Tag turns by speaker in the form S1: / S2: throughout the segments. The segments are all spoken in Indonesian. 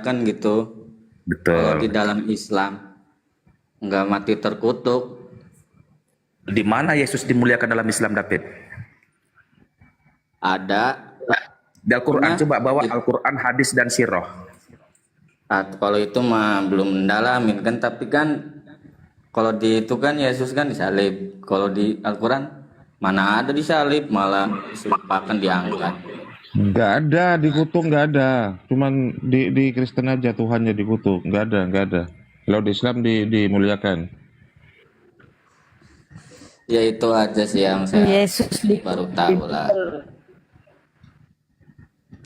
S1: dimuliakan gitu. Kalau di
S2: Betul.
S1: dalam Islam nggak mati terkutuk.
S2: Di mana Yesus dimuliakan dalam Islam, David?
S1: Ada
S2: Di Al-Quran,
S1: punya
S2: coba bawa
S1: it-
S2: Al-Quran, hadis, dan sirah.
S1: kalau itu mah belum mendalamin kan, tapi kan kalau di itu kan Yesus kan disalib. Kalau di Al-Quran mana ada disalib, malah disumpahkan diangkat.
S3: Nggak ada dikutuk, nggak ada. Cuman di Kristen aja Tuhannya dikutuk, nggak ada, nggak ada. Kalau di Islam dimuliakan.
S1: Ya itu aja sih yang saya
S4: Yesus
S1: baru tahu lah.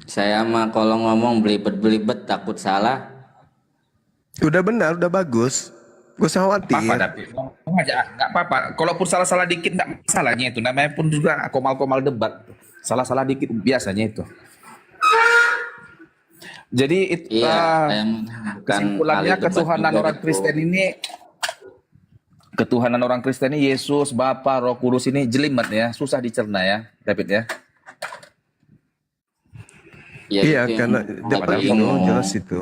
S1: Saya mah kalau ngomong belibet-belibet takut salah.
S5: Udah benar, udah bagus. Gak usah
S2: Apa-apa,
S5: khawatir.
S2: David. Ngomong aja, nggak apa-apa. Kalaupun salah-salah dikit, nggak masalahnya itu. Namanya pun juga komal-komal debat. Salah-salah dikit, biasanya itu. Jadi
S1: Iya, saya bukan
S2: kesimpulannya
S1: ahli debat
S2: ketuhanan
S1: juga
S2: orang
S1: gitu.
S2: Kristen ini, ketuhanan orang Kristen ini Yesus, Bapa, Roh Kudus ini jelimet ya, susah dicerna ya, David ya.
S1: Ya
S5: Iya,
S1: itu yang
S5: karena
S1: buat
S5: depan itu
S1: bingung.
S5: jelas itu.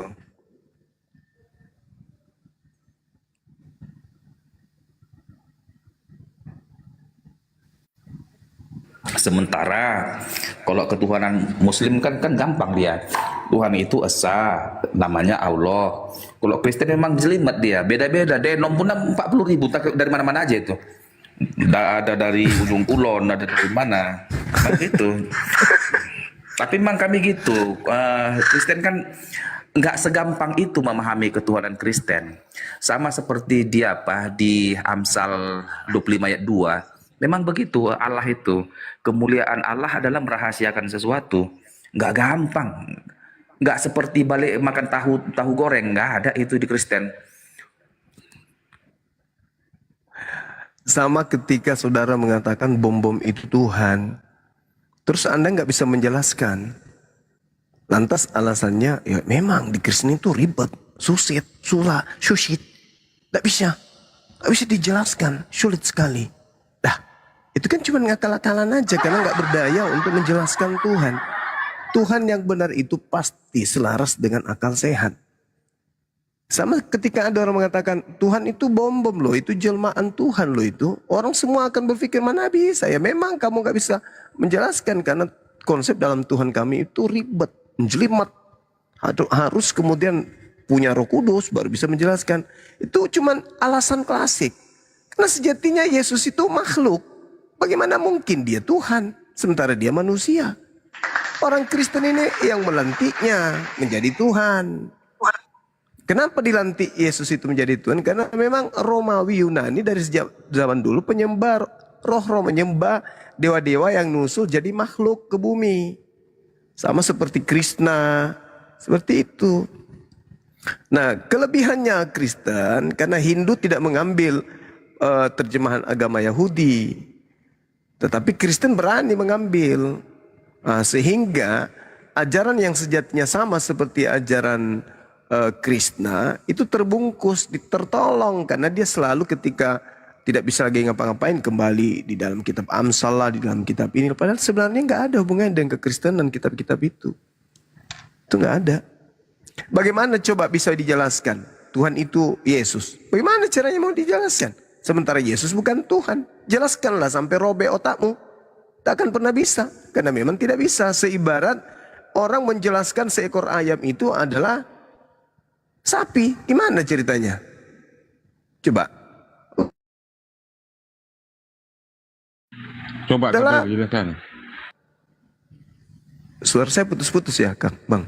S2: Sementara kalau ketuhanan Muslim kan gampang dia. Tuhan itu esa, namanya Allah. Kalau Kristen memang jelimet dia, beda-beda. Dia nomornya 40.000 dari mana-mana aja itu. Ada dari ujung kulon, ada dari mana, memang gitu. Tapi memang kami gitu. Kristen kan nggak segampang itu memahami ketuhanan Kristen. Sama seperti dia di Amsal 25 ayat 2. Memang begitu Allah itu. Kemuliaan Allah adalah merahasiakan sesuatu. Nggak gampang. Nggak seperti balik makan tahu goreng. Nggak ada itu di Kristen.
S5: Sama ketika saudara mengatakan bom-bom itu Tuhan. Terus Anda nggak bisa menjelaskan. Lantas alasannya, ya memang di Kristen itu ribet, susit, susit. Nggak bisa. Nggak bisa dijelaskan, sulit sekali. Dah, itu kan cuma ngakal-akalan aja karena nggak berdaya untuk menjelaskan Tuhan. Tuhan yang benar itu pasti selaras dengan akal sehat. Sama ketika ada orang mengatakan Tuhan itu bom-bom loh, itu jelmaan Tuhan loh itu. Orang semua akan berpikir mana bisa ya. Memang kamu nggak bisa menjelaskan karena konsep dalam Tuhan kami itu ribet, menjelimet. Harus kemudian punya Roh Kudus baru bisa menjelaskan. Itu cuman alasan klasik. Karena sejatinya Yesus itu makhluk. Bagaimana mungkin dia Tuhan sementara dia manusia? Orang Kristen ini yang melantiknya menjadi Tuhan. Kenapa dilantik Yesus itu menjadi Tuhan? Karena memang Romawi Yunani dari sejak zaman dulu penyembah roh-roh, menyembah dewa-dewa yang nusul jadi makhluk ke bumi. Sama seperti Krishna, seperti itu. Nah, kelebihannya Kristen karena Hindu tidak mengambil terjemahan agama Yahudi. Tetapi Kristen berani mengambil. Sehingga ajaran yang sejatinya sama seperti ajaran Krishna itu terbungkus, tertolong karena dia selalu ketika tidak bisa lagi ngapa-ngapain kembali di dalam kitab Amsal lah, di dalam kitab ini. Padahal sebenarnya nggak ada hubungannya dengan kekristenan kitab-kitab itu. Itu nggak ada. Bagaimana coba bisa dijelaskan Tuhan itu Yesus? Bagaimana caranya mau dijelaskan? Sementara Yesus bukan Tuhan. Jelaskanlah sampai robek otakmu. Tak akan pernah bisa. Karena memang tidak bisa. Seibarat orang menjelaskan seekor ayam itu adalah sapi. Gimana ceritanya? Coba.
S3: Coba
S5: Adalah
S3: kakak jelaskan.
S5: suara saya putus-putus ya, Kang, Bang.